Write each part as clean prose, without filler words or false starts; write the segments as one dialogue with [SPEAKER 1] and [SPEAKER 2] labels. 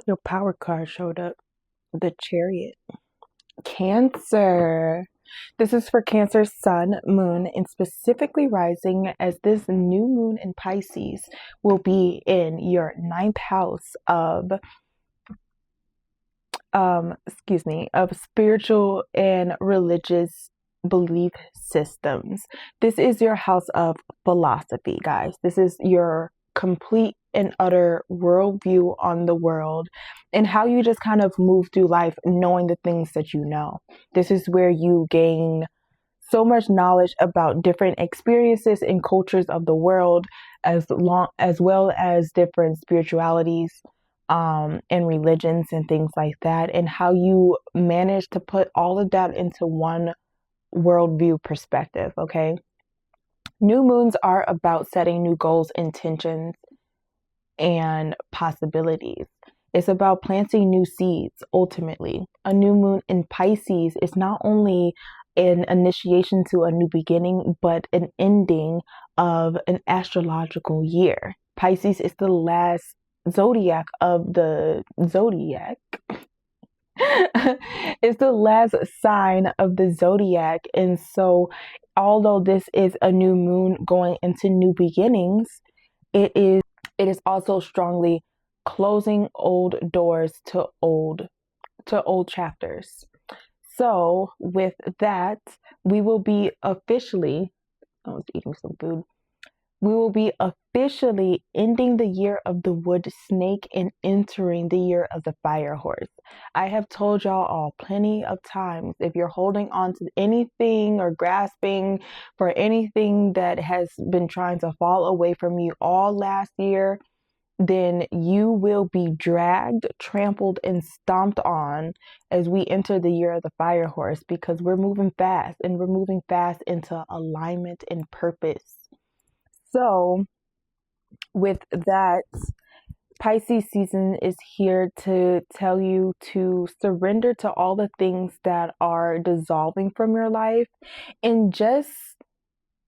[SPEAKER 1] Your power card showed up. The Chariot. Cancer. This is for Cancer sun, moon, and specifically rising, as this new moon in Pisces will be in your ninth house of of spiritual and religious belief systems. This is your house of philosophy, guys. This is your complete and utter worldview on the world and how you just kind of move through life knowing the things that you know. This is where you gain so much knowledge about different experiences and cultures of the world, as well as different spiritualities and religions and things like that, and how you manage to put all of that into one worldview perspective. Okay, new moons are about setting new goals, intentions, and possibilities. It's about planting new seeds. Ultimately, a new moon in Pisces is not only an initiation to a new beginning, but an ending of an astrological year. Pisces is the last zodiac of the zodiac. It's the last sign of the zodiac. And so, although this is a new moon going into new beginnings, it is also strongly closing old doors to old chapters. So with that, we will be officially, I was eating some food. We will be officially ending the year of the wood snake and entering the year of the fire horse. I have told y'all all plenty of times, if you're holding on to anything or grasping for anything that has been trying to fall away from you all last year, then you will be dragged, trampled, and stomped on as we enter the year of the fire horse, because we're moving fast and we're moving fast into alignment and purpose. So, with that, Pisces season is here to tell you to surrender to all the things that are dissolving from your life and just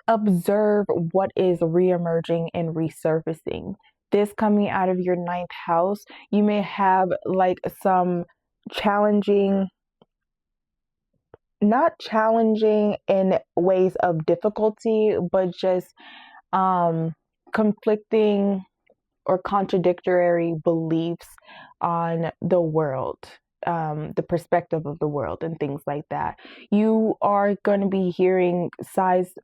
[SPEAKER 1] observe what is reemerging and resurfacing. This coming out of your ninth house, you may have like some challenging, not challenging in ways of difficulty, but just conflicting or contradictory beliefs on the world, the perspective of the world, and things like that. You're going to be hearing stories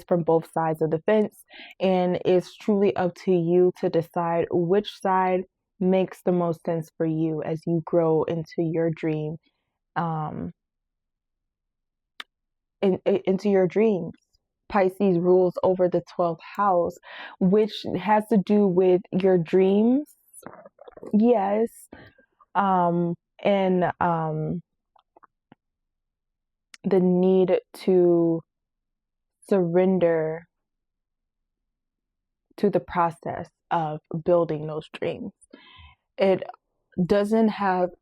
[SPEAKER 1] from both sides of the fence, and it's truly up to you to decide which side makes the most sense for you as you grow into your dream, into your dreams. Pisces rules over the 12th house, which has to do with your dreams. Yes. And the need to surrender to the process of building those dreams. It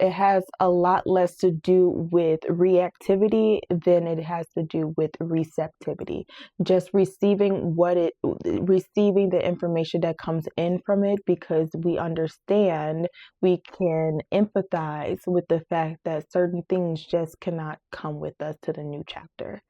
[SPEAKER 1] has a lot less to do with reactivity than it has to do with receptivity. Just receiving the information that comes in from it, because we understand, we can empathize with the fact that certain things just cannot come with us to the new chapter.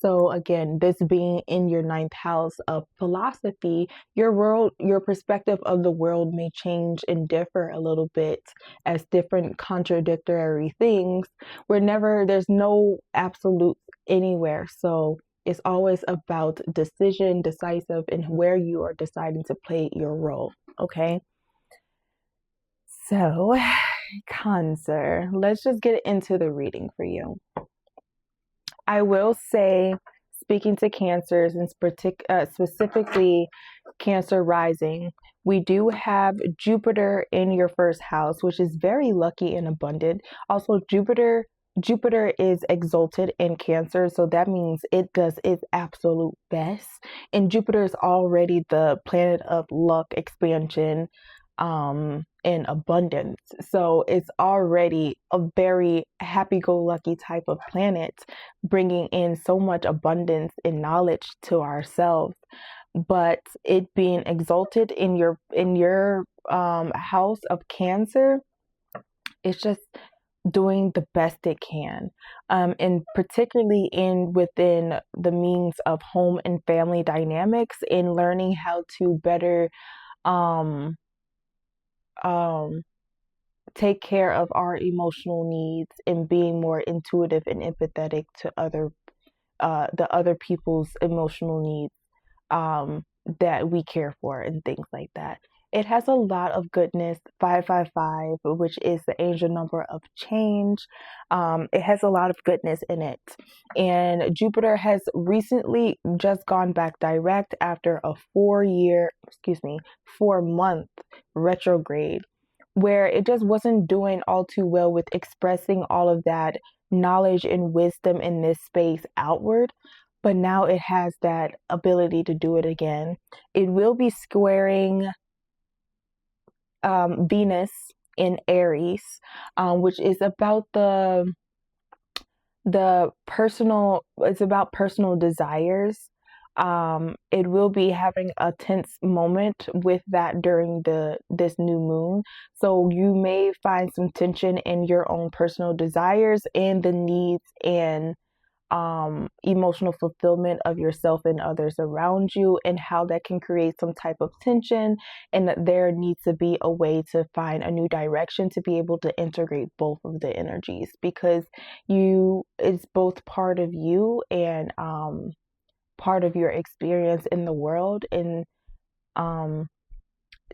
[SPEAKER 1] So again, this being in your ninth house of philosophy, your perspective of the world may change and differ a little bit, as different contradictory things. There's no absolute anywhere. So it's always about decisive, and where you are deciding to play your role. Okay. So, Cancer, let's just get into the reading for you. I will say, speaking to Cancers, and specifically Cancer rising, we do have Jupiter in your first house, which is very lucky and abundant. Also, Jupiter is exalted in Cancer, so that means it does its absolute best. And Jupiter is already the planet of luck, expansion, and abundance. So it's already a very happy-go-lucky type of planet, bringing in so much abundance and knowledge to ourselves. but it being exalted in your house of Cancer, it's just doing the best it can, and particularly in within the means of home and family dynamics, in learning how to better um, um, take care of our emotional needs, and being more intuitive and empathetic to the other people's emotional needs, that we care for and things like that. It has a lot of goodness. 555, which is the angel number of change. It has a lot of goodness in it. And Jupiter has recently just gone back direct after a 4-month retrograde, where it just wasn't doing all too well with expressing all of that knowledge and wisdom in this space outward. But now it has that ability to do it again. It will be squaring Venus in Aries, which is about the personal. It's about personal desires. It will be having a tense moment with that during this new moon. So you may find some tension in your own personal desires and the needs and emotional fulfillment of yourself and others around you, and how that can create some type of tension, and that there needs to be a way to find a new direction to be able to integrate both of the energies, because it's both part of you and part of your experience in the world, and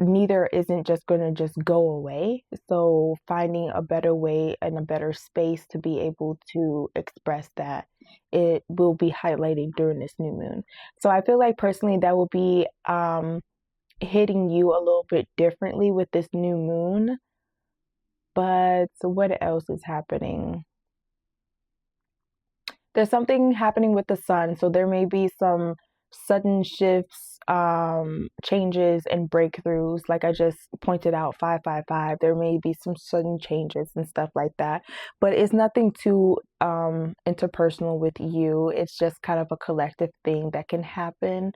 [SPEAKER 1] neither isn't just going to just go away. So finding a better way and a better space to be able to express that, it will be highlighted during this new moon. So I feel like personally that will be hitting you a little bit differently with this new moon. But what else is happening? There's something happening with the sun, so there may be some sudden shifts, changes and breakthroughs. Like I just pointed out, 555, there may be some sudden changes and stuff like that, but it's nothing too interpersonal with you. It's just kind of a collective thing that can happen.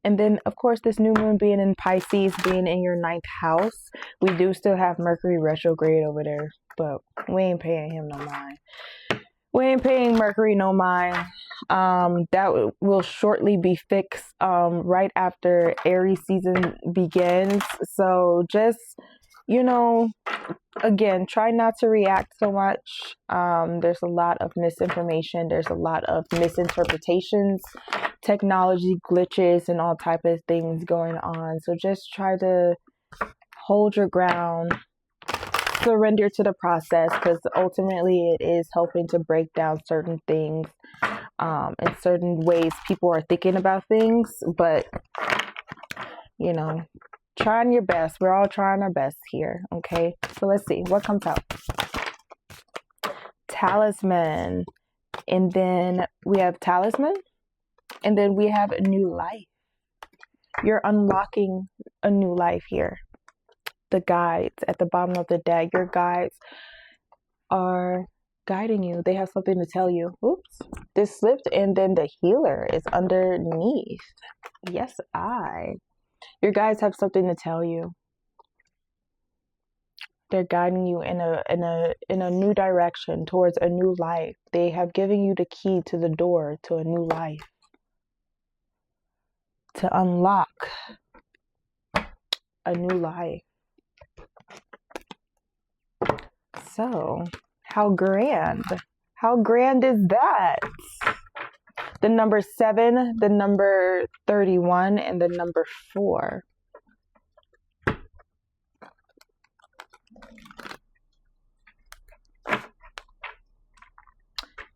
[SPEAKER 1] And then of course this new moon being in Pisces, being in your 9th house, we do still have Mercury retrograde over there, but we ain't paying him no mind. We ain't paying Mercury no mind. That will shortly be fixed right after Aries season begins. So just, again, try not to react so much. There's a lot of misinformation. There's a lot of misinterpretations, technology glitches, and all type of things going on. So just try to hold your ground. Surrender to the process, because ultimately it is helping to break down certain things, in certain ways people are thinking about things. But trying your best. We're all trying our best here. Okay, so let's see what comes out. Talisman, and then we have talisman, and then we have a new life. You're unlocking a new life here. The guides at the bottom of the deck, your guides are guiding you. They have something to tell you. Oops, this slipped, and then the healer is underneath. Yes, your guides have something to tell you. They're guiding you in a new direction, towards a new life. They have given you the key to the door to a new life, to unlock a new life. So, how grand is that? The number 7, the number 31, and the number 4.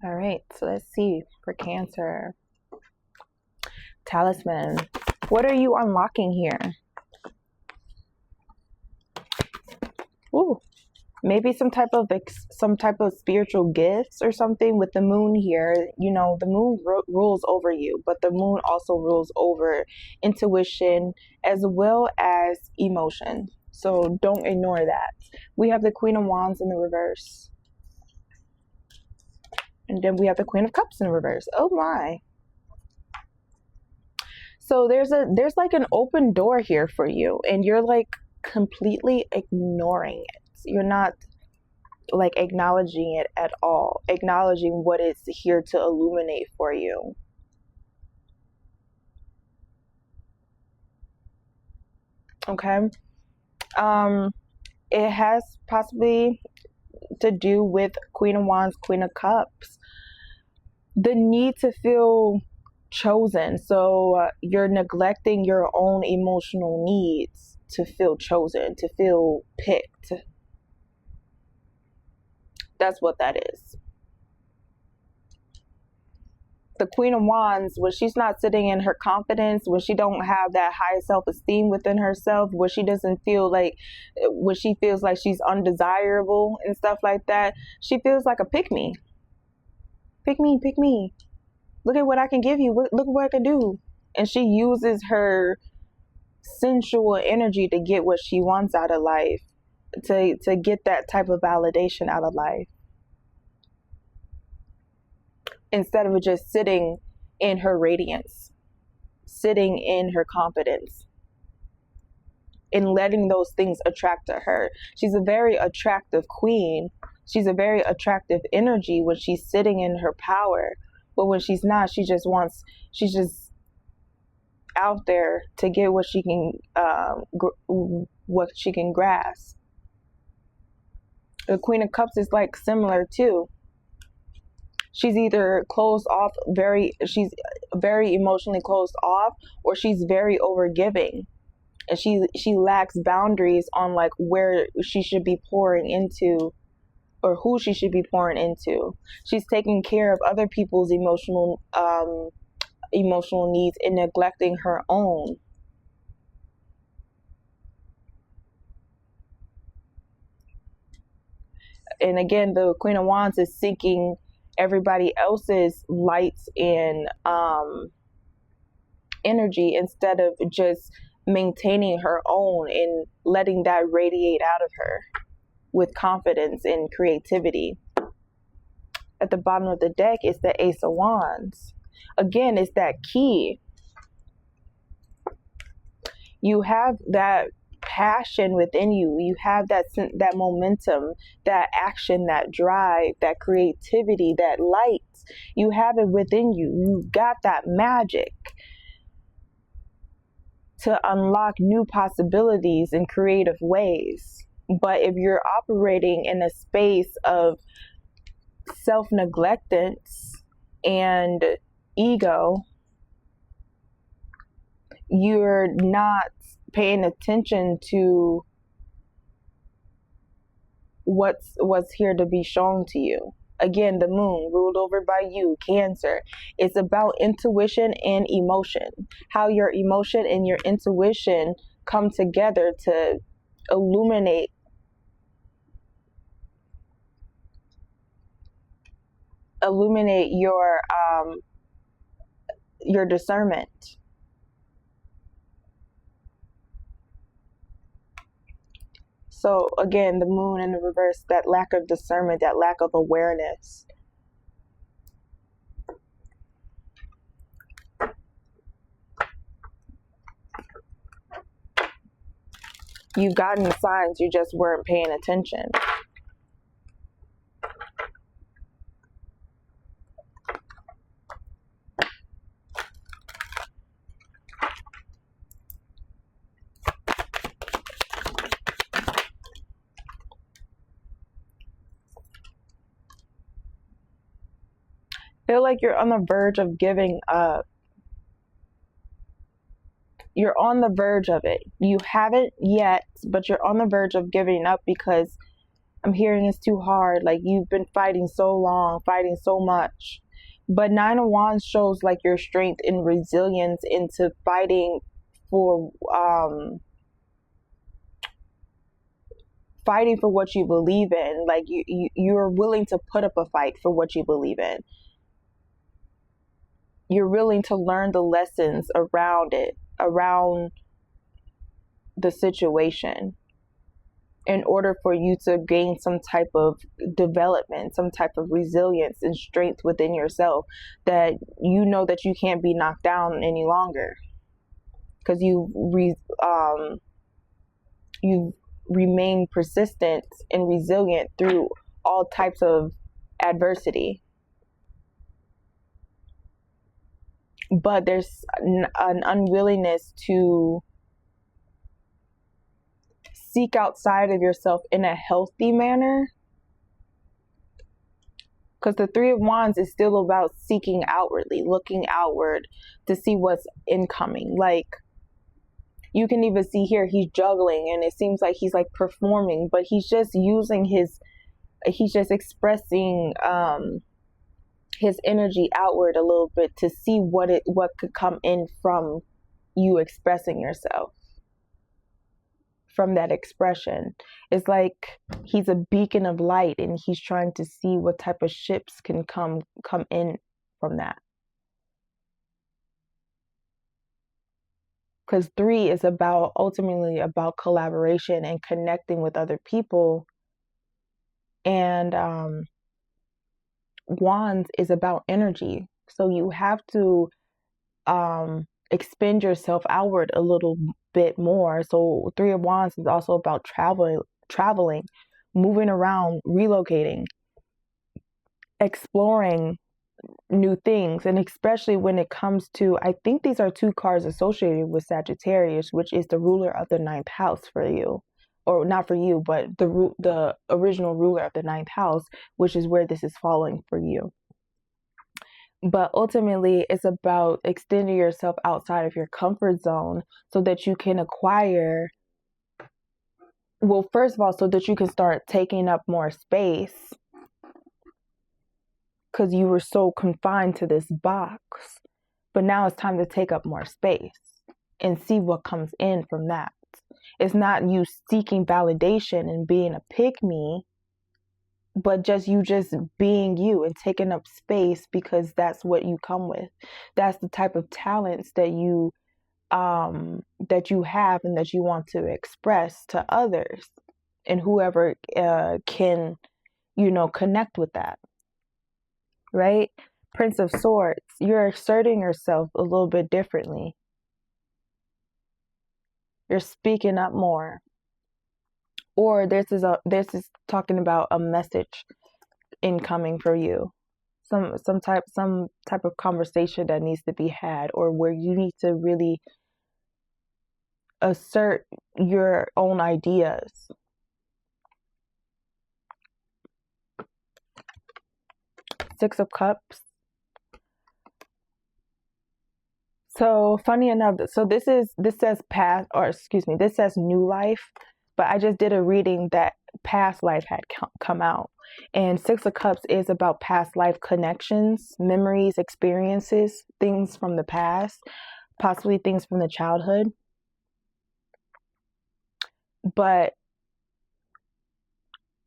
[SPEAKER 1] All right, so let's see for Cancer. Talisman. What are you unlocking here? Ooh. Maybe some type of spiritual gifts or something with the moon here. The moon rules over you, but the moon also rules over intuition as well as emotion. So don't ignore that. We have the Queen of Wands in the reverse. And then we have the Queen of Cups in the reverse. Oh my. So there's like an open door here for you, and you're like completely ignoring it. You're not like acknowledging it at all, acknowledging what it's here to illuminate for you. Okay. It has possibly to do with Queen of Wands, Queen of Cups. The need to feel chosen. So you're neglecting your own emotional needs to feel chosen, to feel picked. That's what that is. The Queen of Wands, when she's not sitting in her confidence, when she don't have that high self-esteem within herself, when she doesn't feel like, when she feels like she's undesirable and stuff like that, she feels like a pick me. Pick me, pick me. Look at what I can give you. Look what I can do. And she uses her sensual energy to get what she wants out of life, to get that type of validation out of life, instead of just sitting in her radiance, sitting in her confidence, and letting those things attract to her. She's a very attractive queen. She's a very attractive energy when she's sitting in her power. But when she's not, she's just out there to get what she can, grasp. The Queen of Cups is like similar too. She's either closed off, she's very emotionally closed off, or she's very overgiving, and she lacks boundaries on like where she should be pouring into, or who she should be pouring into. She's taking care of other people's emotional needs and neglecting her own. And again, the Queen of Wands is seeking everybody else's lights and energy, instead of just maintaining her own and letting that radiate out of her with confidence and creativity. At the bottom of the deck is the Ace of Wands. Again, it's that key. You have that passion within you. You have that momentum, that action, that drive, that creativity, that light. You have it within you. You got that magic to unlock new possibilities in creative ways. But if you're operating in a space of self-neglectance and ego, you're not paying attention to what's here to be shown to you. Again, the moon, ruled over by you, Cancer. It's about intuition and emotion. How your emotion and your intuition come together to illuminate your discernment. So again, the moon in the reverse, that lack of discernment, that lack of awareness. You've gotten signs, you just weren't paying attention. Feel like you're on the verge of giving up. You're on the verge of it. You haven't yet, but you're on the verge of giving up, because I'm hearing it's too hard. Like, you've been fighting so long, fighting so much. But Nine of Wands shows like your strength and resilience into fighting for what you believe in. Like, you're willing to put up a fight for what you believe in. You're willing to learn the lessons around it, around the situation, in order for you to gain some type of development, some type of resilience and strength within yourself, that you know that you can't be knocked down any longer. because you've remained persistent and resilient through all types of adversity. But there's an unwillingness to seek outside of yourself in a healthy manner. Because the Three of Wands is still about seeking outwardly, looking outward to see what's incoming. Like, you can even see here, he's juggling, and it seems like he's like performing, but he's just expressing his energy outward a little bit to see what could come in from you expressing yourself. From that expression, it's like he's a beacon of light, and he's trying to see what type of ships can come in from that. Because 3 is ultimately about collaboration and connecting with other people, and Wands is about energy. So you have to expend yourself outward a little bit more. So 3 of Wands is also about traveling, moving around, relocating, exploring new things. And especially when it comes to, I think these are 2 cards associated with Sagittarius, which is the ruler of the 9th house for you, or not for you, but the original ruler of the 9th house, which is where this is falling for you. But ultimately, it's about extending yourself outside of your comfort zone so that you can acquire, well, first of all, so that you can start taking up more space, because you were so confined to this box. But now it's time to take up more space and see what comes in from that. It's not you seeking validation and being a pick-me, but just being you and taking up space, because that's what you come with. That's the type of talents that you have and that you want to express to others, and whoever can, connect with that. Right? Prince of Swords, you're asserting yourself a little bit differently. You're speaking up more. Or this is talking about a message incoming for you. Some type of conversation that needs to be had, or where you need to really assert your own ideas. Six of Cups. So funny enough, so this says past, or excuse me, this says new life, but I just did a reading that past life had come out. And Six of Cups is about past life connections, memories, experiences, things from the past, possibly things from the childhood. But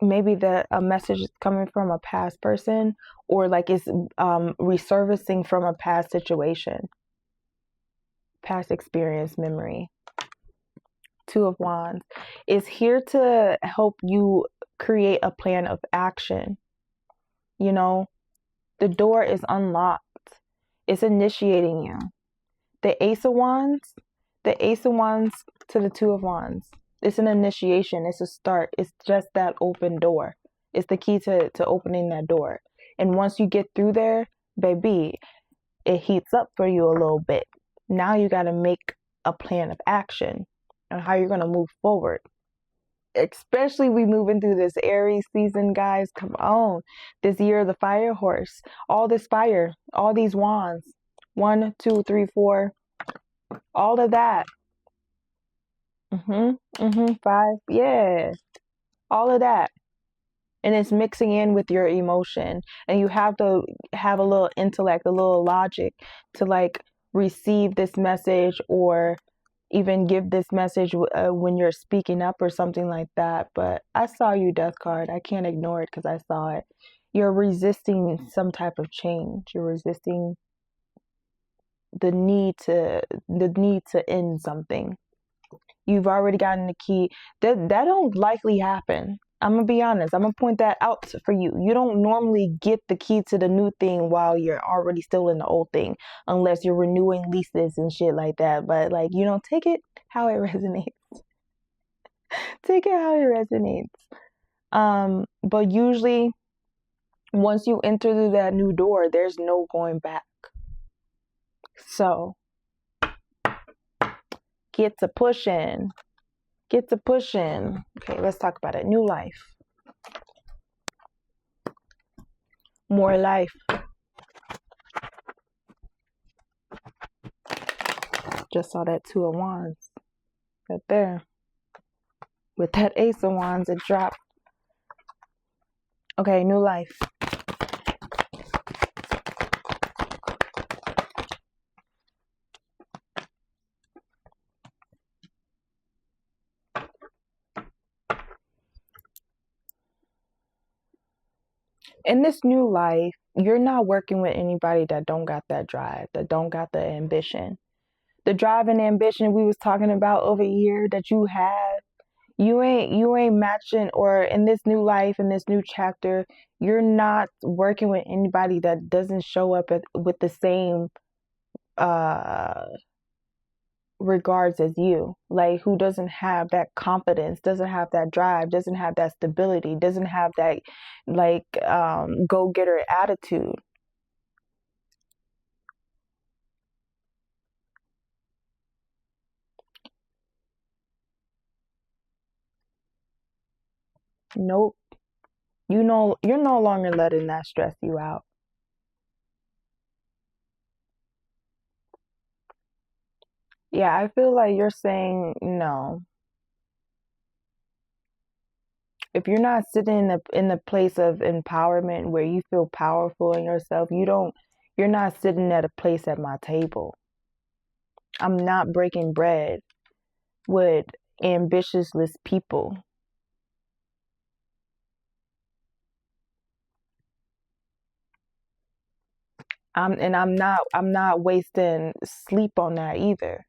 [SPEAKER 1] maybe a message is coming from a past person, or like it's resurfacing from a past situation, past experience, memory. 2 of Wands is here to help you create a plan of action. The door is unlocked. It's initiating you. The Ace of Wands to the 2 of Wands. It's an initiation. It's a start. It's just that open door. It's the key to opening that door. And once you get through there, baby, it heats up for you a little bit. Now you got to make a plan of action on how you're going to move forward. Especially we moving through this Aries season, guys. Come on. This year of the fire horse. All this fire. All these wands. 1, 2, 3, 4. All of that. 5. Yeah. All of that. And it's mixing in with your emotion. And you have to have a little intellect, a little logic to like receive this message, or even give this message when you're speaking up or something like that. But I saw you, Death card. I can't ignore it because I saw it. You're resisting some type of change. You're resisting the need to end something. You've already gotten the key. That don't likely happen. I'm gonna be honest. I'm gonna point that out for you. You don't normally get the key to the new thing while you're already still in the old thing, unless you're renewing leases and shit like that. But like, you know, take it how it resonates. Take it how it resonates. But usually once you enter through that new door, there's no going back. So get to pushing. Get to pushing. Okay, let's talk about it. New life. More life. Just saw that 2 of Wands right there. With that Ace of Wands, it dropped. Okay, new life. In this new life, you're not working with anybody that don't got that drive, that don't got the ambition. The drive and ambition we was talking about over here that you have, you ain't matching. Or in this new life, in this new chapter, you're not working with anybody that doesn't show up with the same regards as you, like who doesn't have that confidence, doesn't have that drive, doesn't have that stability, doesn't have that like go-getter attitude. Nope. You're no longer letting that stress you out. Yeah, I feel like you're saying no. If you're not sitting in the place of empowerment where you feel powerful in yourself, you're not sitting at a place at my table. I'm not breaking bread with ambitiousless people. I'm not wasting sleep on that either.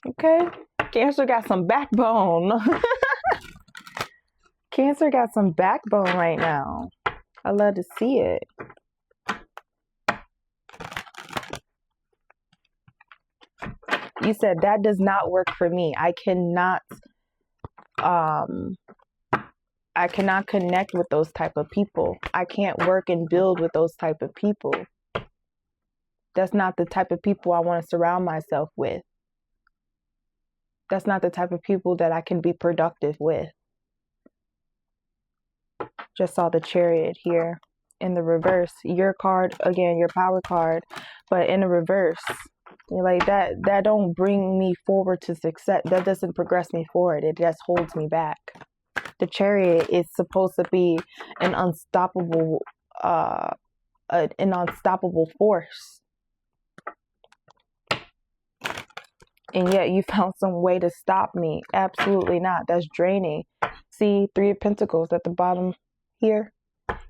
[SPEAKER 1] Okay. Cancer got some backbone. Cancer got some backbone right now. I love to see it. You said that does not work for me. I cannot connect with those type of people. I can't work and build with those type of people. That's not the type of people I want to surround myself with. That's not the type of people that I can be productive with. Just saw the Chariot here in the reverse. Your card, again, your power card, but in the reverse. You're like, that don't bring me forward to success. That doesn't progress me forward. It just holds me back. The Chariot is supposed to be an unstoppable force. And yet you found some way to stop me. Absolutely not. That's draining. See, 3 of Pentacles at the bottom here.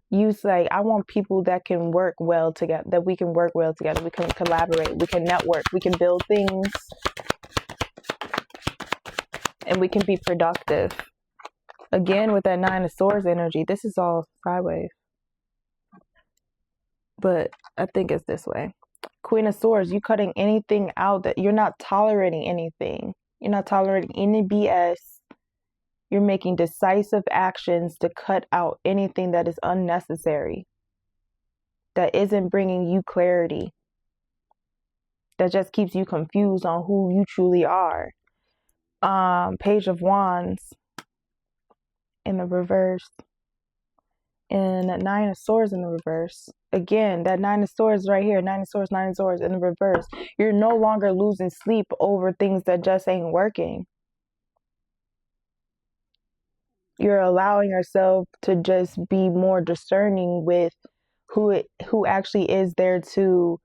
[SPEAKER 1] You say, I want people that can work well together, that we can work well together. We can collaborate. We can network. We can build things. And we can be productive. Again, with that 9 of Swords energy, this is all sideways. But I think it's this way. Queen of Swords, you cutting anything out that you're not tolerating anything. You're not tolerating any BS. You're making decisive actions to cut out anything that is unnecessary, that isn't bringing you clarity, that just keeps you confused on who you truly are. Page of Wands in the reverse, and that 9 of Swords in the reverse. Again, that 9 of Swords right here, 9 of Swords, 9 of Swords in the reverse. You're no longer losing sleep over things that just ain't working. You're allowing yourself to just be more discerning with who actually is there to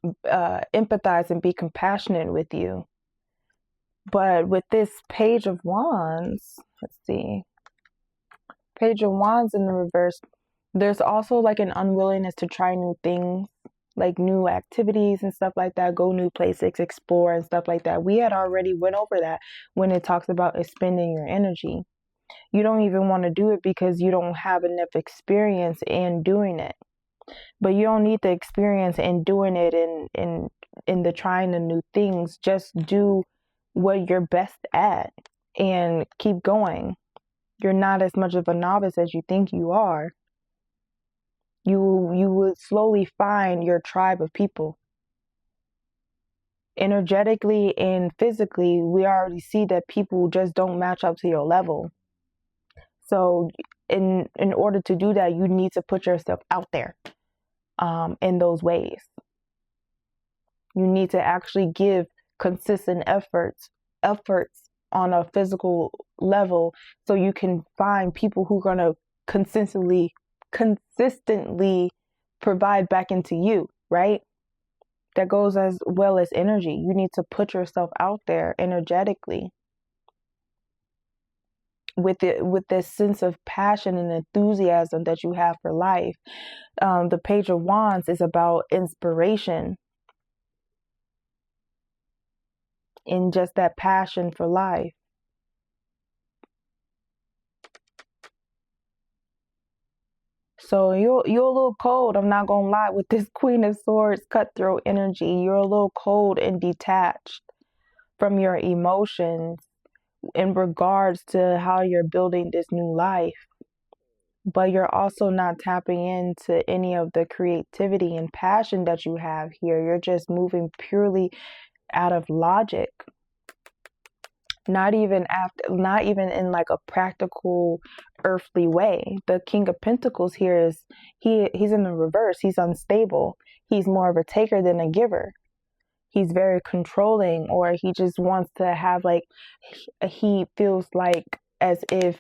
[SPEAKER 1] empathize and be compassionate with you. But with this Page of Wands, let's see. Page of Wands in the reverse, there's also like an unwillingness to try new things. like new activities and stuff like that, go new places, explore and stuff like that. We had already went over that when it talks about expending your energy. You don't even want to do it because you don't have enough experience in doing it. But you don't need the experience in doing it in the trying the new things. Just do what you're best at and keep going. You're not as much of a novice as you think you are. You would slowly find your tribe of people. Energetically and physically, we already see that people just don't match up to your level. So in order to do that, you need to put yourself out there in those ways. You need to actually give consistent efforts on a physical level so you can find people who are going to consistently provide back into you, right? That goes as well as energy. You need to put yourself out there energetically with this sense of passion and enthusiasm that you have for life. The Page of Wands is about inspiration and just that passion for life. So you're a little cold, I'm not gonna lie, with this Queen of Swords cutthroat energy. You're a little cold and detached from your emotions in regards to how you're building this new life. But you're also not tapping into any of the creativity and passion that you have here. You're just moving purely out of logic. Not even in like a practical earthly way. The King of Pentacles here is he's in the reverse. He's unstable. He's more of a taker than a giver. He's very controlling, or he just wants to have like, he feels like as if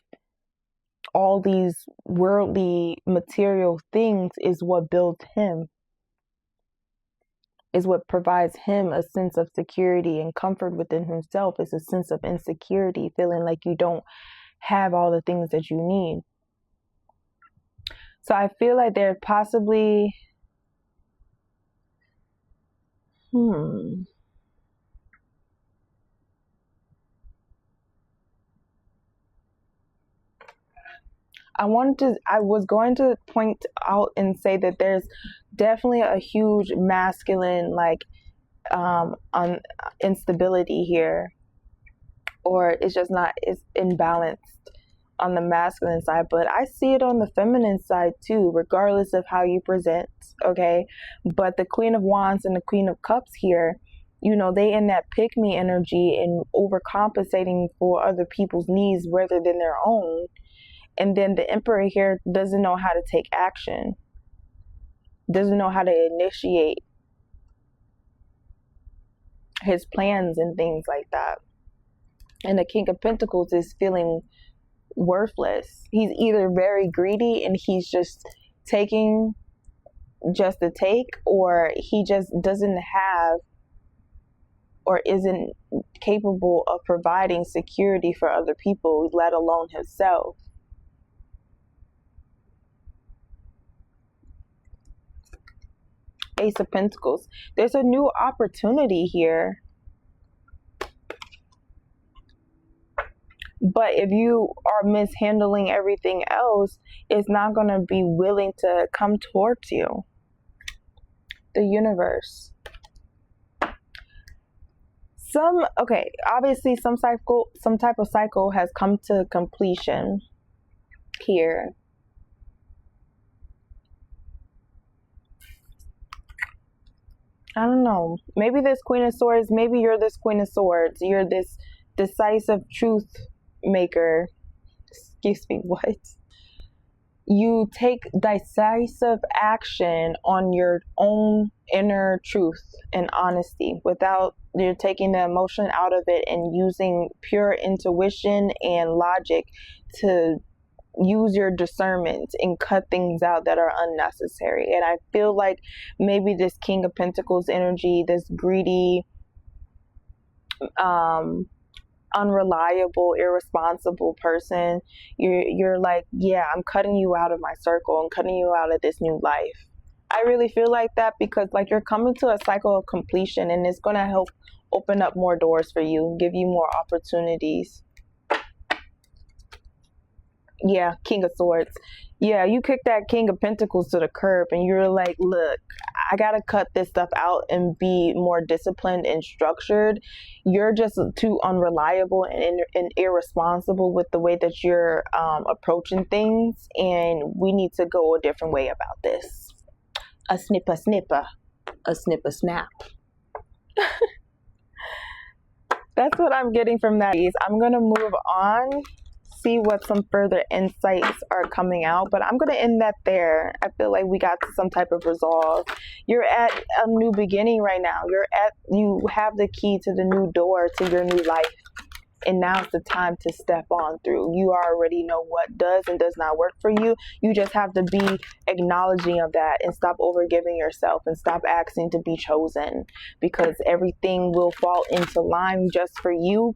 [SPEAKER 1] all these worldly material things is what builds him, is what provides him a sense of security and comfort within himself. Is a sense of insecurity, feeling like you don't have all the things that you need. So I feel like there possibly I was going to point out and say that there's definitely a huge masculine instability here, or it's imbalanced on the masculine side, but I see it on the feminine side too, regardless of how you present, okay? But the Queen of Wands and the Queen of Cups here, they in that pick-me energy and overcompensating for other people's needs rather than their own. And then the Emperor here doesn't know how to take action, doesn't know how to initiate his plans and things like that. And the King of Pentacles is feeling worthless. He's either very greedy and he's just taking just to take, or he just doesn't have or isn't capable of providing security for other people, let alone himself. Ace of Pentacles. There's a new opportunity here. But if you are mishandling everything else, it's not going to be willing to come towards you. The universe. Obviously some type of cycle has come to completion here. I don't know. Maybe this Queen of Swords, maybe you're this Queen of Swords. You're this decisive truth maker. Excuse me, what? You take decisive action on your own inner truth and honesty without you're taking the emotion out of it and using pure intuition and logic to use your discernment and cut things out that are unnecessary. And I feel like maybe this King of Pentacles energy, this greedy, unreliable, irresponsible person, you're like, yeah, I'm cutting you out of my circle. I'm cutting you out of this new life. I really feel like that because like you're coming to a cycle of completion, and it's going to help open up more doors for you, give you more opportunities. Yeah, King of Swords. Yeah, you kick that King of Pentacles to the curb and you're like, look, I gotta cut this stuff out and be more disciplined and structured. You're just too unreliable and irresponsible with the way that you're approaching things, and we need to go a different way about this. A snipper snipper, a snipper snap. That's what I'm getting from that. I'm gonna move on, see what some further insights are coming out, but I'm going to end that there. I feel like we got to some type of resolve. You're at a new beginning right now. You have the key to the new door to your new life, and now's the time to step on through. You already know what does and does not work for you. You just have to be acknowledging of that and stop overgiving yourself and stop asking to be chosen, because everything will fall into line just for you.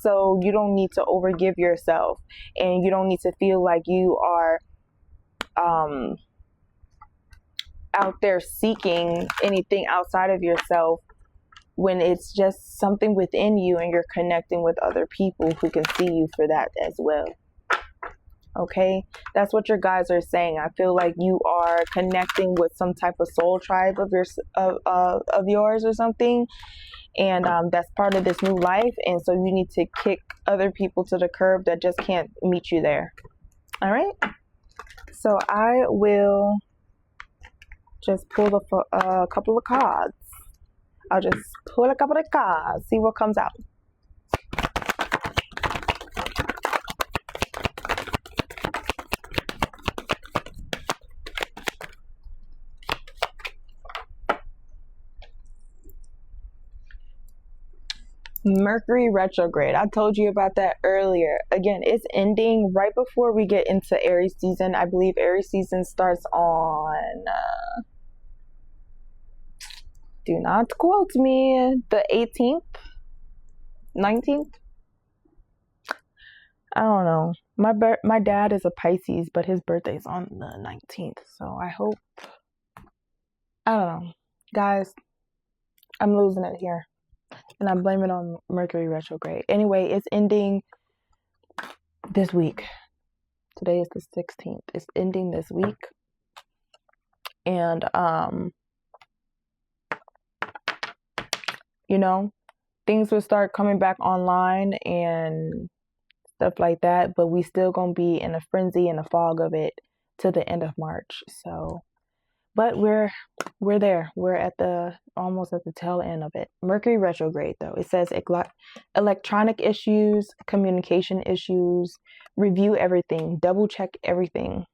[SPEAKER 1] So you don't need to overgive yourself, and you don't need to feel like you are out there seeking anything outside of yourself, when it's just something within you and you're connecting with other people who can see you for that as well. Okay, that's what your guys are saying. I feel like you are connecting with some type of soul tribe of yours or something, and that's part of this new life, and so you need to kick other people to the curb that just can't meet you there. All right, so I will just pull a couple of cards. I'll just pull a couple of cards, see what comes out. Mercury retrograde. I told you about that earlier. Again, it's ending right before we get into Aries season. I believe Aries season starts on do not quote me, the 18th, 19th. I don't know. My dad is a Pisces, but his birthday's on the 19th. So I hope, I don't know. Guys, I'm losing it here. And I'm blaming it on Mercury retrograde. Anyway, it's ending this week. Today is the 16th. It's ending this week. And, things will start coming back online and stuff like that. But we still going to be in a frenzy and a fog of it to the end of March. So, but we're there. We're almost at the tail end of it. Mercury retrograde, though. It says electronic issues, communication issues, review everything, double check everything.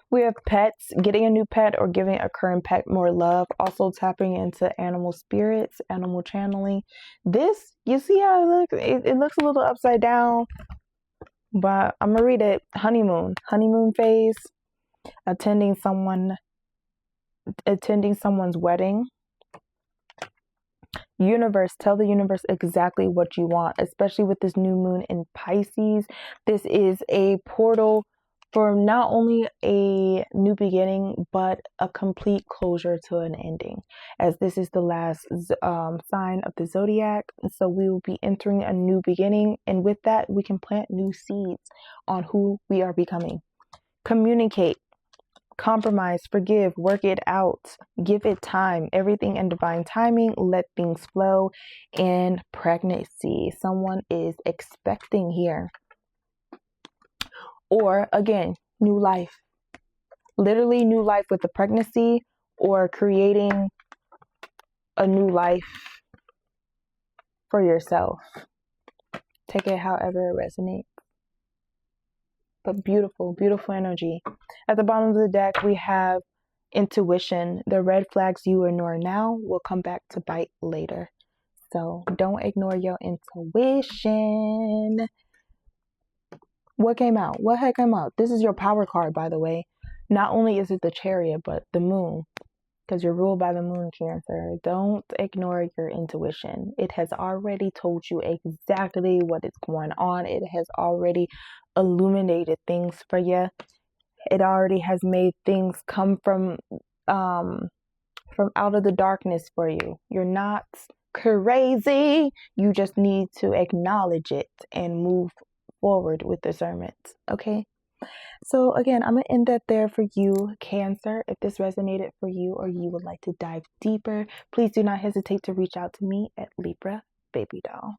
[SPEAKER 1] We have pets, getting a new pet or giving a current pet more love. Also tapping into animal spirits, animal channeling. This, you see how it looks? It looks a little upside down, but I'm going to read it. Honeymoon phase. Attending someone's wedding. Universe, tell the universe exactly what you want, especially with this new moon in Pisces. This is a portal for not only a new beginning, but a complete closure to an ending, as this is the last sign of the Zodiac. So we will be entering a new beginning, and with that, we can plant new seeds on who we are becoming. Communicate. Compromise, forgive, work it out, give it time, everything in divine timing, let things flow. And pregnancy, someone is expecting here. Or again, new life, literally new life with the pregnancy, or creating a new life for yourself. Take it however it resonates. But beautiful, beautiful energy. At the bottom of the deck, we have intuition. The red flags you ignore now will come back to bite later. So don't ignore your intuition. What came out? What had come out? This is your power card, by the way. Not only is it the Chariot, but the moon. Because you're ruled by the moon, Cancer. Don't ignore your intuition. It has already told you exactly what is going on. It has already illuminated things for you. It already has made things come from out of the darkness for you. You're not crazy. You just need to acknowledge it and move forward with discernment. Okay. So again, I'm going to end that there for you, Cancer. If this resonated for you or you would like to dive deeper, please do not hesitate to reach out to me at Libra Baby Doll.